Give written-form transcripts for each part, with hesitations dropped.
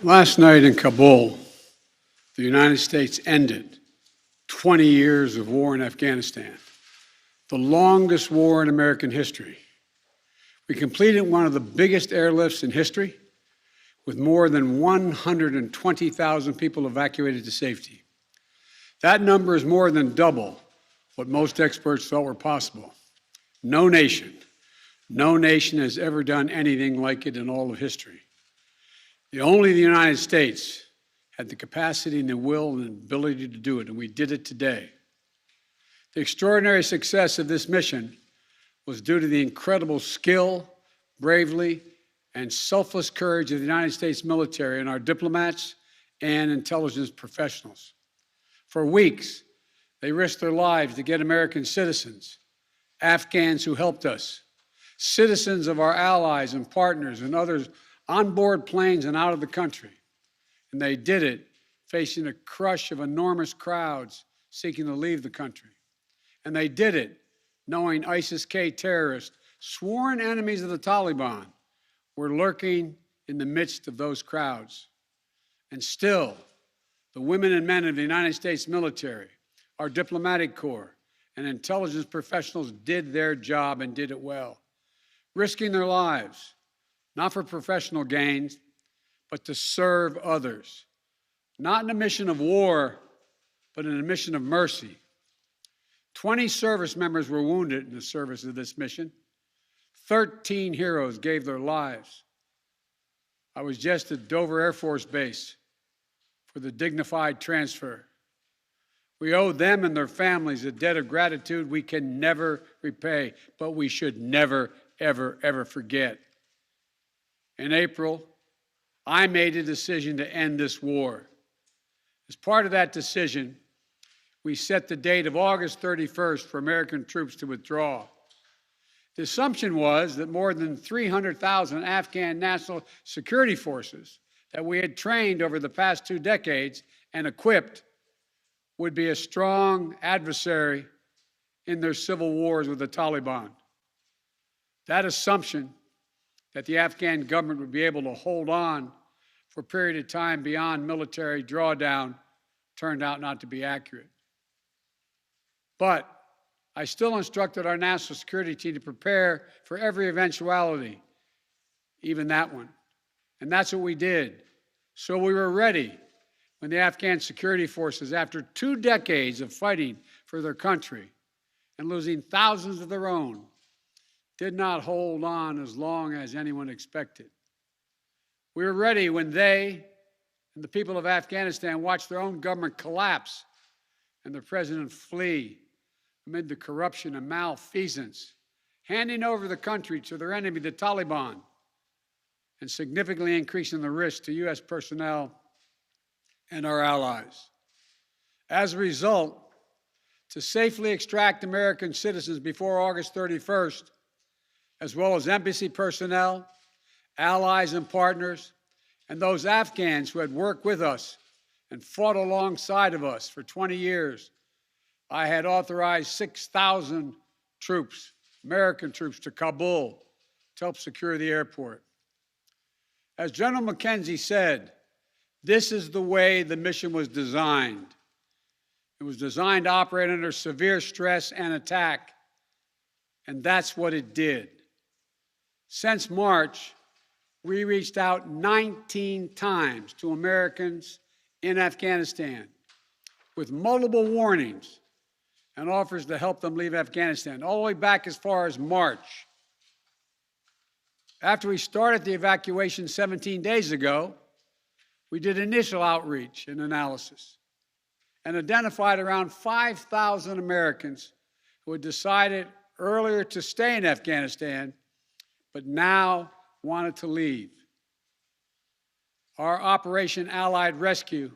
Last night in Kabul, the United States ended 20 years of war in Afghanistan, the longest war in American history. We completed one of the biggest airlifts in history, with more than 120,000 people evacuated to safety. That number is more than double what most experts felt were possible. No nation has ever done anything like it in all of history. Only the United States had the capacity and the will and ability to do it, and we did it today. The extraordinary success of this mission was due to the incredible skill, bravery, and selfless courage of the United States military and our diplomats and intelligence professionals. For weeks, they risked their lives to get American citizens, Afghans who helped us, citizens of our allies and partners and others on board planes and out of the country. And they did it facing a crush of enormous crowds seeking to leave the country. And they did it knowing ISIS-K terrorists, sworn enemies of the Taliban, were lurking in the midst of those crowds. And still, the women and men of the United States military, our diplomatic corps, and intelligence professionals did their job and did it well, risking their lives, not for professional gains, but to serve others, not in a mission of war, but in a mission of mercy. 20 service members were wounded in the service of this mission. 13 heroes gave their lives. I was just at Dover Air Force Base for the dignified transfer. We owe them and their families a debt of gratitude we can never repay, but we should never, ever, ever forget. In April, I made a decision to end this war. As part of that decision, we set the date of August 31st for American troops to withdraw. The assumption was that more than 300,000 Afghan national security forces that we had trained over the past 2 decades and equipped would be a strong adversary in their civil wars with the Taliban. That assumption that the Afghan government would be able to hold on for a period of time beyond military drawdown turned out not to be accurate. But I still instructed our national security team to prepare for every eventuality, even that one. And that's what we did. So we were ready when the Afghan security forces, after 2 decades of fighting for their country and losing thousands of their own, did not hold on as long as anyone expected. We were ready when they and the people of Afghanistan watched their own government collapse and their president flee amid the corruption and malfeasance, handing over the country to their enemy, the Taliban, and significantly increasing the risk to U.S. personnel and our allies. As a result, to safely extract American citizens before August 31st, as well as embassy personnel, allies and partners, and those Afghans who had worked with us and fought alongside of us for 20 years, I had authorized 6,000 troops, American troops, to Kabul to help secure the airport. As General McKenzie said, this is the way the mission was designed. It was designed to operate under severe stress and attack, and that's what it did. Since March, we reached out 19 times to Americans in Afghanistan with multiple warnings and offers to help them leave Afghanistan, all the way back as far as March. After we started the evacuation 17 days ago, we did initial outreach and analysis and identified around 5,000 Americans who had decided earlier to stay in Afghanistan but now wanted to leave. Our Operation Allied Rescue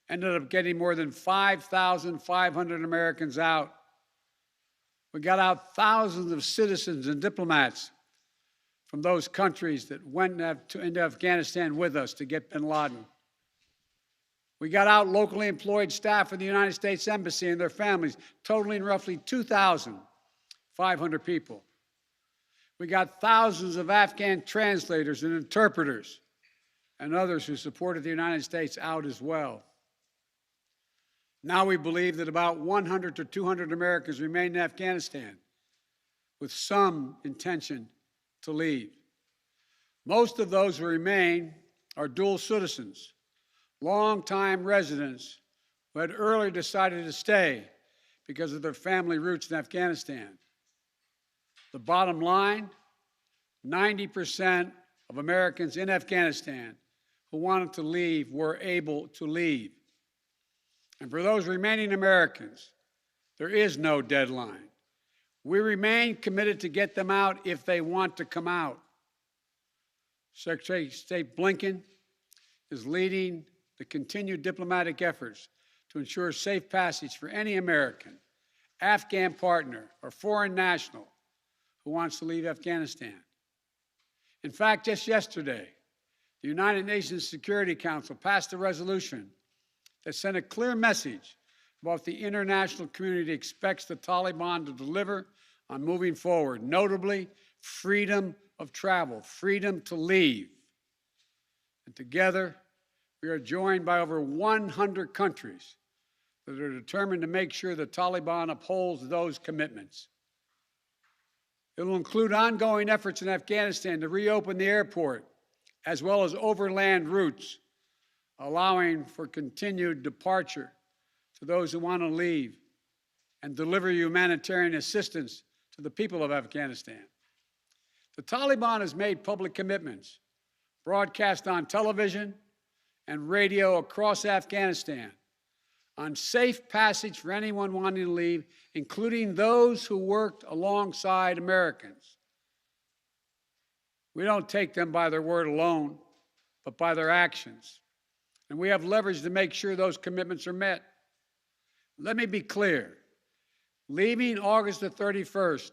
ended up getting more than 5,500 Americans out. We got out thousands of citizens and diplomats from those countries that went into Afghanistan with us to get bin Laden. We got out locally employed staff of the United States Embassy and their families, totaling roughly 2,500 people. We got thousands of Afghan translators and interpreters and others who supported the United States out as well. Now we believe that about 100 to 200 Americans remain in Afghanistan, with some intention to leave. Most of those who remain are dual citizens, longtime residents who had earlier decided to stay because of their family roots in Afghanistan. The bottom line, 90% of Americans in Afghanistan who wanted to leave were able to leave. And for those remaining Americans, there is no deadline. We remain committed to get them out if they want to come out. Secretary of State Blinken is leading the continued diplomatic efforts to ensure safe passage for any American, Afghan partner, or foreign national who wants to leave Afghanistan. In fact, just yesterday, the United Nations Security Council passed a resolution that sent a clear message about what the international community expects the Taliban to deliver on moving forward, notably freedom of travel, freedom to leave. And together, we are joined by over 100 countries that are determined to make sure the Taliban upholds those commitments. It will include ongoing efforts in Afghanistan to reopen the airport, as well as overland routes, allowing for continued departure to those who want to leave and deliver humanitarian assistance to the people of Afghanistan. The Taliban has made public commitments, broadcast on television and radio across Afghanistan, on safe passage for anyone wanting to leave, including those who worked alongside Americans. We don't take them by their word alone, but by their actions. And we have leverage to make sure those commitments are met. Let me be clear. Leaving August the 31st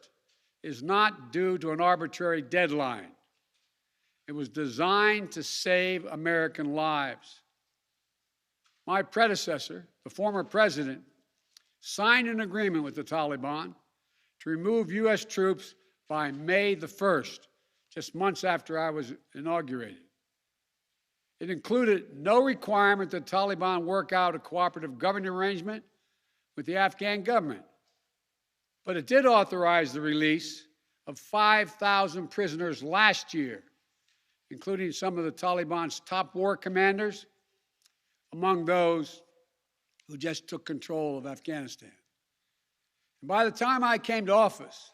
is not due to an arbitrary deadline. It was designed to save American lives. My predecessor, the former president, signed an agreement with the Taliban to remove U.S. troops by May the 1st, just months after I was inaugurated. It included no requirement that the Taliban work out a cooperative governing arrangement with the Afghan government. But it did authorize the release of 5,000 prisoners last year, including some of the Taliban's top war commanders, among those who just took control of Afghanistan. And by the time I came to office,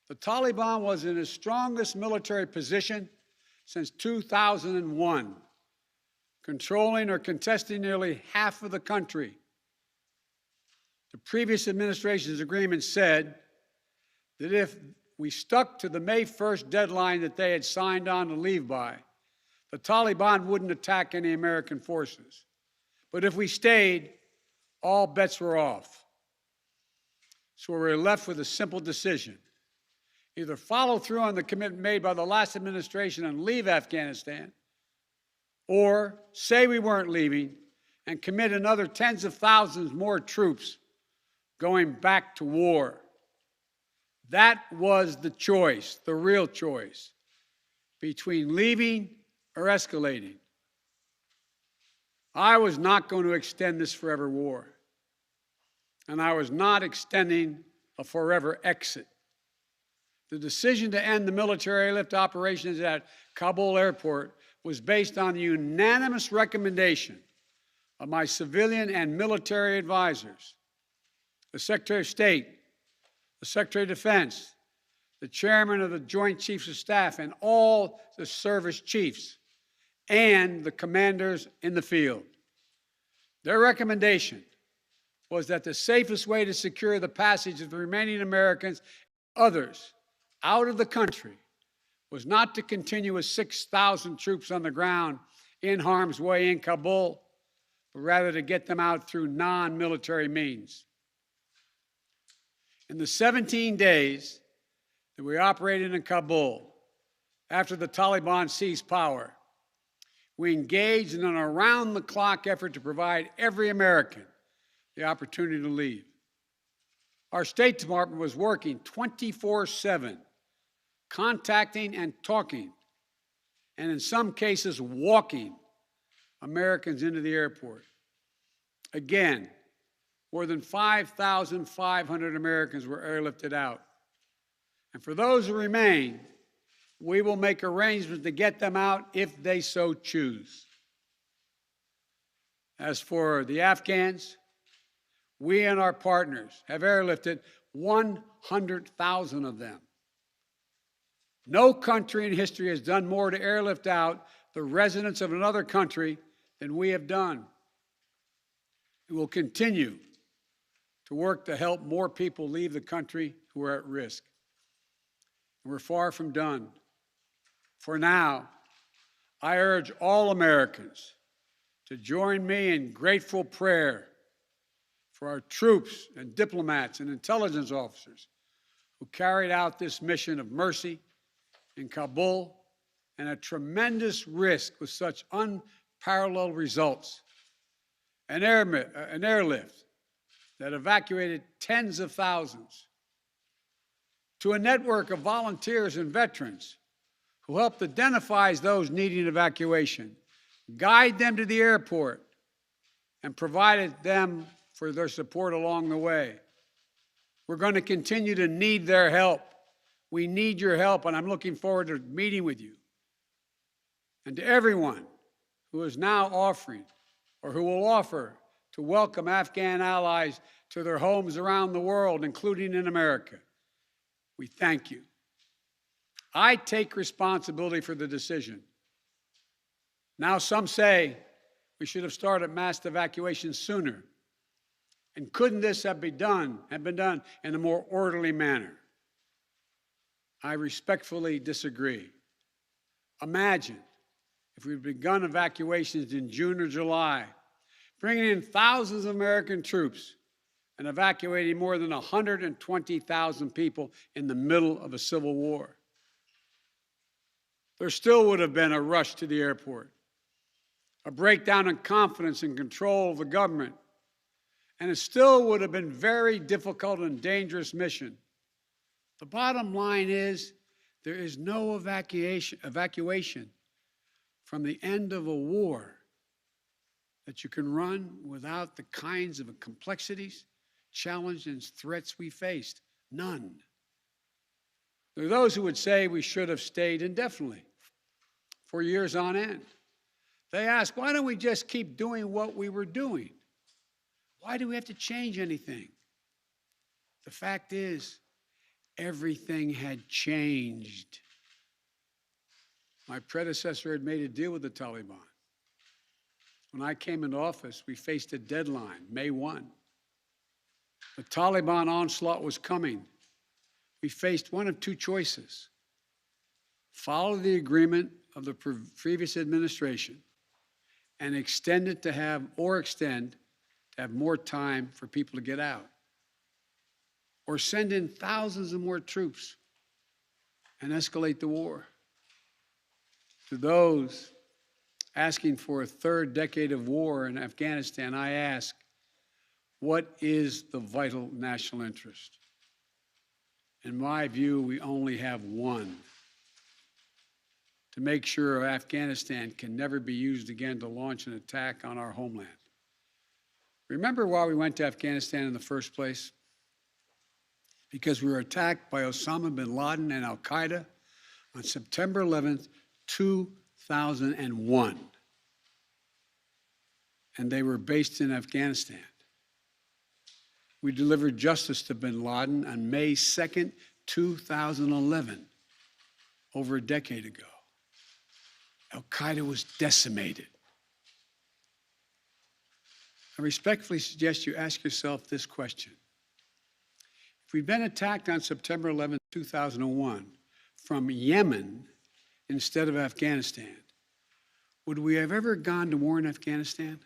the Taliban was in its strongest military position since 2001, controlling or contesting nearly half of the country. The previous administration's agreement said that if we stuck to the May 1st deadline that they had signed on to leave by, the Taliban wouldn't attack any American forces. But if we stayed, all bets were off. So we were left with a simple decision. Either follow through on the commitment made by the last administration and leave Afghanistan, or say we weren't leaving and commit another tens of thousands more troops going back to war. That was the choice, the real choice, between leaving or escalating. I was not going to extend this forever war, and I was not extending a forever exit. The decision to end the military airlift operations at Kabul airport was based on the unanimous recommendation of my civilian and military advisors, the Secretary of State, the Secretary of Defense, the Chairman of the Joint Chiefs of Staff, and all the service chiefs, and the commanders in the field. Their recommendation was that the safest way to secure the passage of the remaining Americans and others out of the country was not to continue with 6,000 troops on the ground in harm's way in Kabul, but rather to get them out through non-military means. In the 17 days that we operated in Kabul, after the Taliban seized power, we engaged in an around-the-clock effort to provide every American the opportunity to leave. Our State Department was working 24/7, contacting and talking and in some cases walking Americans into the airport. Again, more than 5,500 Americans were airlifted out. And for those who remain, we will make arrangements to get them out if they so choose. As for the Afghans, we and our partners have airlifted 100,000 of them. No country in history has done more to airlift out the residents of another country than we have done. We will continue to work to help more people leave the country who are at risk. We're far from done. For now, I urge all Americans to join me in grateful prayer for our troops and diplomats and intelligence officers who carried out this mission of mercy in Kabul and at tremendous risk with such unparalleled results. An airlift that evacuated tens of thousands, to a network of volunteers and veterans who helped identify those needing evacuation, guide them to the airport, and provided them for their support along the way. We're going to continue to need their help. We need your help, and I'm looking forward to meeting with you. And to everyone who is now offering or who will offer to welcome Afghan allies to their homes around the world, including in America, we thank you. I take responsibility for the decision. Now some say we should have started mass evacuation sooner. And couldn't this have been done in a more orderly manner? I respectfully disagree. Imagine if we'd begun evacuations in June or July, bringing in thousands of American troops and evacuating more than 120,000 people in the middle of a civil war. There still would have been a rush to the airport, a breakdown in confidence and control of the government, and it still would have been a very difficult and dangerous mission. The bottom line is there is no evacuation from the end of a war that you can run without the kinds of complexities, challenges, and threats we faced. None. There are those who would say we should have stayed indefinitely for years on end. They ask, why don't we just keep doing what we were doing? Why do we have to change anything? The fact is, everything had changed. My predecessor had made a deal with the Taliban. When I came into office, we faced a deadline, May 1. The Taliban onslaught was coming. We faced one of two choices: follow the agreement of the previous administration and extend to have more time for people to get out, or send in thousands of more troops and escalate the war. To those asking for a third decade of war in Afghanistan, I ask, what is the vital national interest? In my view, we only have one: to make sure Afghanistan can never be used again to launch an attack on our homeland. Remember why we went to Afghanistan in the first place? Because we were attacked by Osama bin Laden and al-Qaeda on September 11th, 2001. And they were based in Afghanistan. We delivered justice to bin Laden on May 2nd, 2011, over a decade ago. Al-Qaeda was decimated. I respectfully suggest you ask yourself this question. If we'd been attacked on September 11, 2001, from Yemen instead of Afghanistan, would we have ever gone to war in Afghanistan?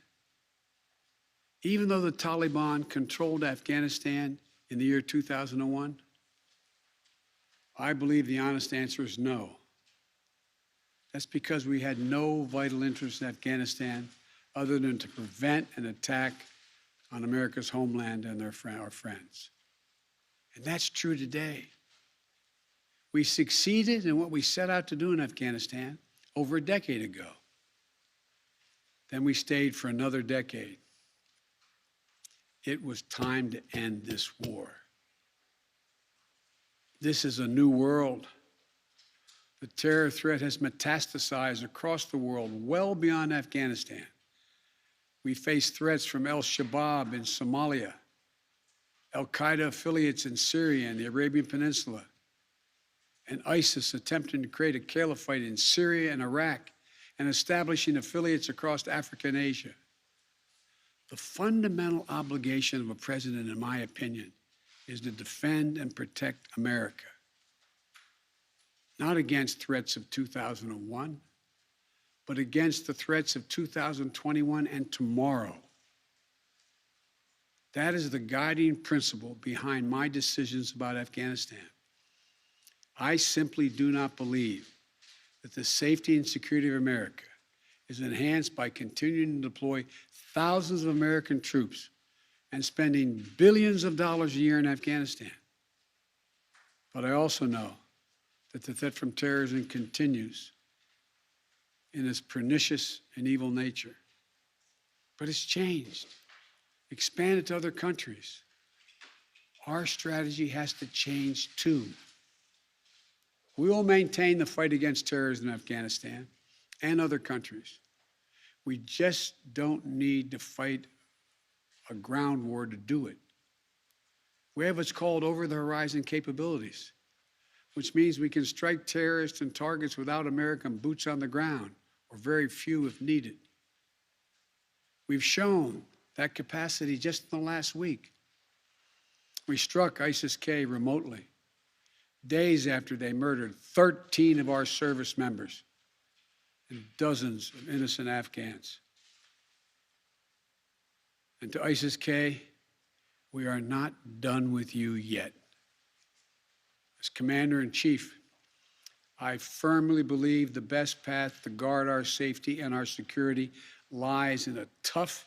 Even though the Taliban controlled Afghanistan in the year 2001? I believe the honest answer is no. That's because we had no vital interest in Afghanistan other than to prevent an attack on America's homeland and our friends. And that's true today. We succeeded in what we set out to do in Afghanistan. over a decade ago. Then we stayed for another decade. It was time to end this war. This is a new world. The terror threat has metastasized across the world, well beyond Afghanistan. We face threats from al-Shabaab in Somalia, al-Qaeda affiliates in Syria and the Arabian Peninsula, and ISIS attempting to create a caliphate in Syria and Iraq and establishing affiliates across Africa and Asia. The fundamental obligation of a president, in my opinion, is to defend and protect America. Not against threats of 2001, but against the threats of 2021 and tomorrow. That is the guiding principle behind my decisions about Afghanistan. I simply do not believe that the safety and security of America is enhanced by continuing to deploy thousands of American troops and spending billions of dollars a year in Afghanistan. But I also know that the threat from terrorism continues in its pernicious and evil nature. But it's changed, expanded to other countries. Our strategy has to change too. We will maintain the fight against terrorism in Afghanistan and other countries. We just don't need to fight a ground war to do it. We have what's called over-the-horizon capabilities, which means we can strike terrorists and targets without American boots on the ground, or very few if needed. We've shown that capacity just in the last week. We struck ISIS-K remotely, days after they murdered 13 of our service members and dozens of innocent Afghans. And to ISIS-K, we are not done with you yet. As Commander-in-Chief, I firmly believe the best path to guard our safety and our security lies in a tough,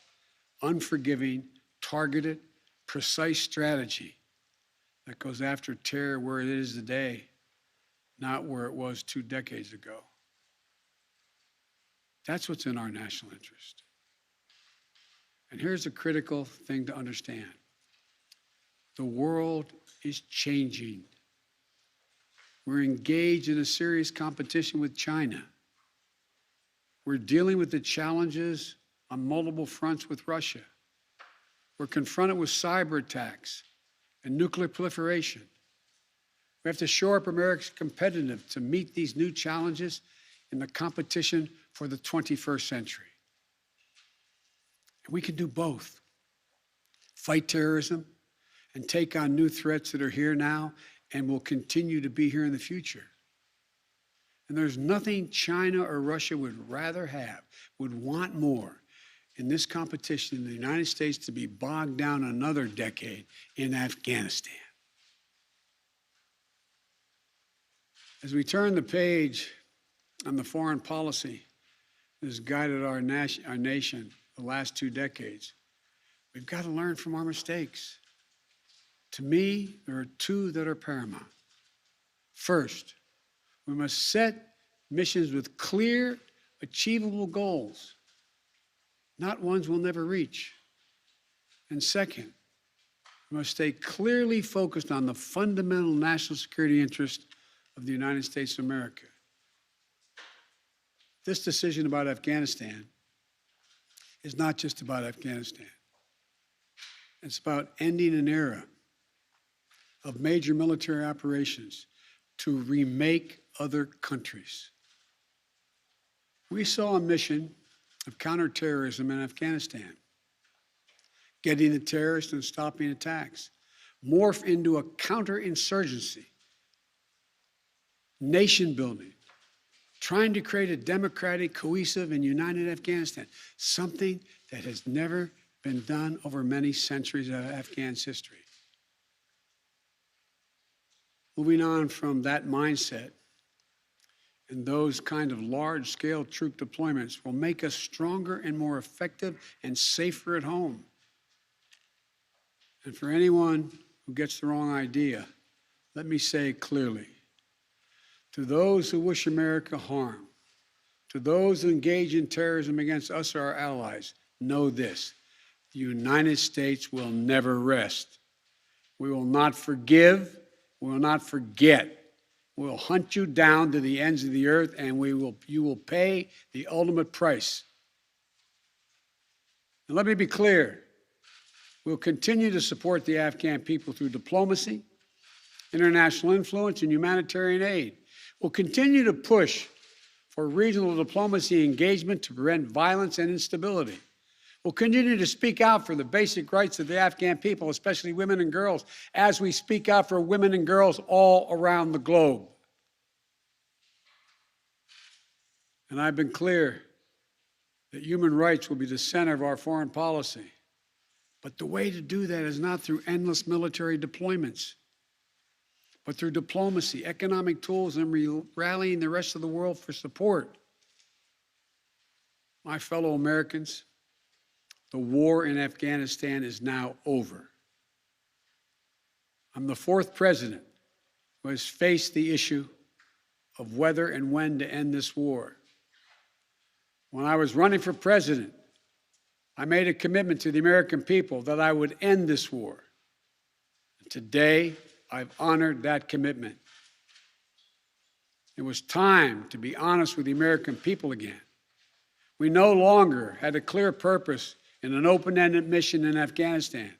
unforgiving, targeted, precise strategy that goes after terror where it is today, not where it was 2 decades ago. That's what's in our national interest. And here's a critical thing to understand. The world is changing. We're engaged in a serious competition with China. We're dealing with the challenges on multiple fronts with Russia. We're confronted with cyber attacks and nuclear proliferation. We have to shore up America's competitiveness to meet these new challenges in the competition for the 21st century. And we can do both. Fight terrorism and take on new threats that are here now and will continue to be here in the future. And there's nothing China or Russia would rather have, would want more in this competition in the United States to be bogged down another decade in Afghanistan. As we turn the page on the foreign policy that has guided our nation the last 2 decades, we've got to learn from our mistakes. To me, there are 2 that are paramount. First, we must set missions with clear, achievable goals, not ones we'll never reach. And second, we must stay clearly focused on the fundamental national security interest of the United States of America. This decision about Afghanistan is not just about Afghanistan. It's about ending an era of major military operations to remake other countries. We saw a mission of counterterrorism in Afghanistan, getting the terrorists and stopping attacks, morph into a counterinsurgency, nation building, trying to create a democratic, cohesive, and united Afghanistan, something that has never been done over many centuries of Afghan's history. Moving on from that mindset and those kind of large-scale troop deployments will make us stronger and more effective and safer at home. And for anyone who gets the wrong idea, let me say clearly, to those who wish America harm, To those who engage in terrorism against us or our allies, know this: the United States will never rest. We will not forgive. We will not forget. We will hunt you down to the ends of the earth, and you will pay the ultimate price. And let me be clear. We'll continue to support the Afghan people through diplomacy, international influence, and humanitarian aid. We'll continue to push for regional diplomacy engagement to prevent violence and instability. We'll continue to speak out for the basic rights of the Afghan people, especially women and girls, as we speak out for women and girls all around the globe. And I've been clear that human rights will be the center of our foreign policy. But the way to do that is not through endless military deployments, but through diplomacy, economic tools, and rallying the rest of the world for support. My fellow Americans, the war in Afghanistan is now over. I'm the fourth president who has faced the issue of whether and when to end this war. When I was running for president, I made a commitment to the American people that I would end this war. And today, I've honored that commitment. It was time to be honest with the American people again. We no longer had a clear purpose in an open-ended mission in Afghanistan.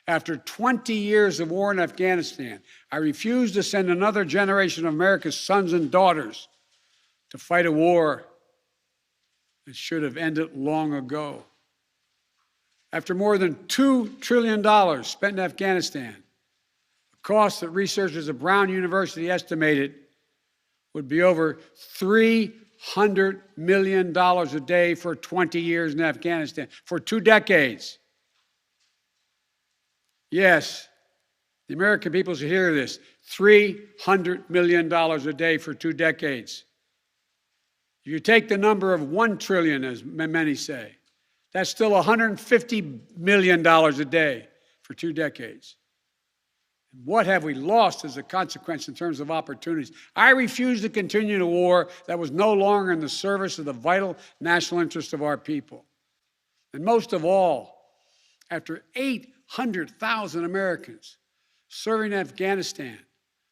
After 20 years of war in Afghanistan, I refused to send another generation of America's sons and daughters to fight a war that should have ended long ago. After more than $2 trillion spent in Afghanistan, a cost that researchers at Brown University estimated would be over $300 million a day for 20 years in Afghanistan, for 2 decades. Yes, the American people should hear this: $300 million a day for 2 decades. If you take the number of 1 trillion, as many say, that's still $150 million a day for 2 decades. What have we lost as a consequence in terms of opportunities? I refuse to continue a war that was no longer in the service of the vital national interest of our people. And most of all, after 800,000 Americans serving in Afghanistan,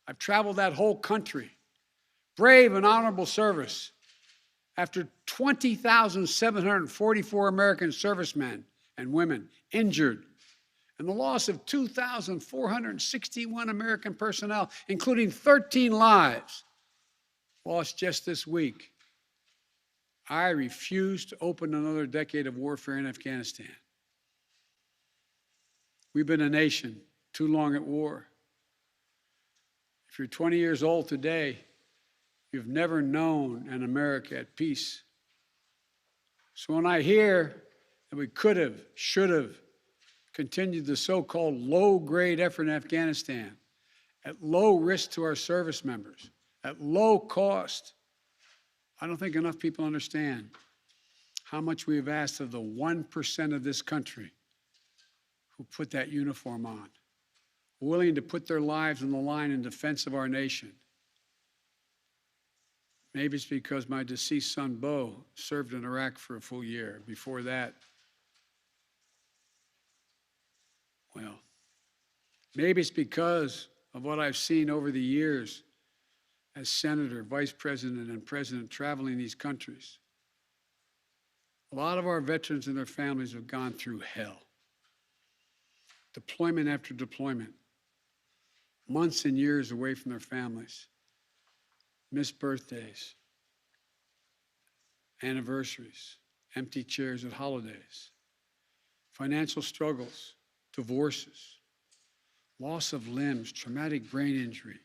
I've traveled that whole country, brave and honorable service. After 20,744 American servicemen and women injured, and the loss of 2,461 American personnel, including 13 lives lost just this week, I refuse to open another decade of warfare in Afghanistan. We've been a nation too long at war. If you're 20 years old today, you've never known an America at peace. So when I hear that we could have, should have continued the so-called low-grade effort in Afghanistan, at low risk to our service members, at low cost, I don't think enough people understand how much we have asked of the 1% of this country who put that uniform on, willing to put their lives on the line in defense of our nation. Maybe it's because my deceased son, Bo, served in Iraq for a full year. Before that, well, maybe it's because of what I've seen over the years as senator, vice president, and president traveling these countries. A lot of our veterans and their families have gone through hell. Deployment after deployment, months and years away from their families. Missed birthdays, anniversaries, empty chairs at holidays, financial struggles, divorces, loss of limbs, traumatic brain injury,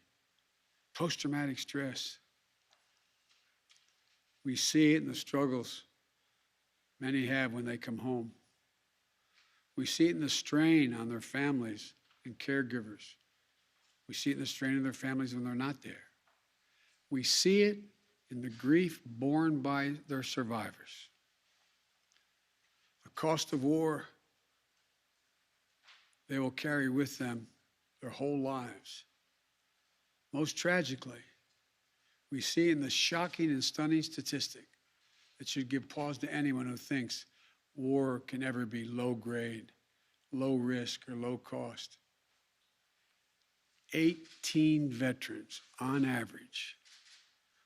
post-traumatic stress. We see it in the struggles many have when they come home. We see it in the strain on their families and caregivers. We see it in the strain on their families when they're not there. We see it in the grief borne by their survivors. The cost of war they will carry with them their whole lives. Most tragically, we see in the shocking and stunning statistic that should give pause to anyone who thinks war can ever be low grade, low risk, or low cost. 18 veterans, on average,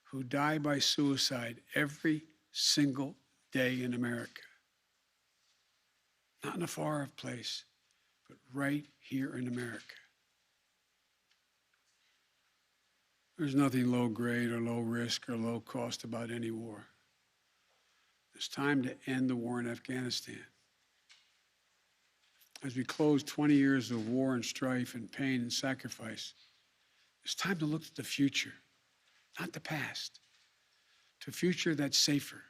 who die by suicide every single day in America. Not in a far-off place, but right here in America. There's nothing low grade or low risk or low cost about any war. It's time to end the war in Afghanistan. As we close 20 years of war and strife and pain and sacrifice, it's time to look to the future, not the past, to a future that's safer,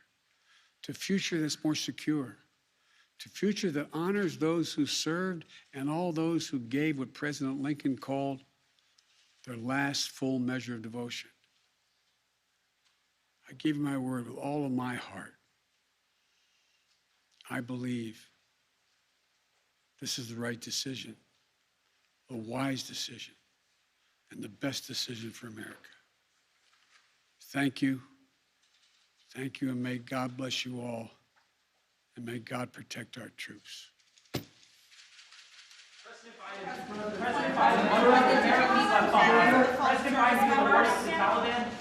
to a future that's more secure, to a future that honors those who served and all those who gave what President Lincoln called their last full measure of devotion. I give you my word with all of my heart. I believe this is the right decision, a wise decision, and the best decision for America. Thank you. Thank you, and may God bless you all, and may God protect our troops. President Biden, President Biden, the Taliban.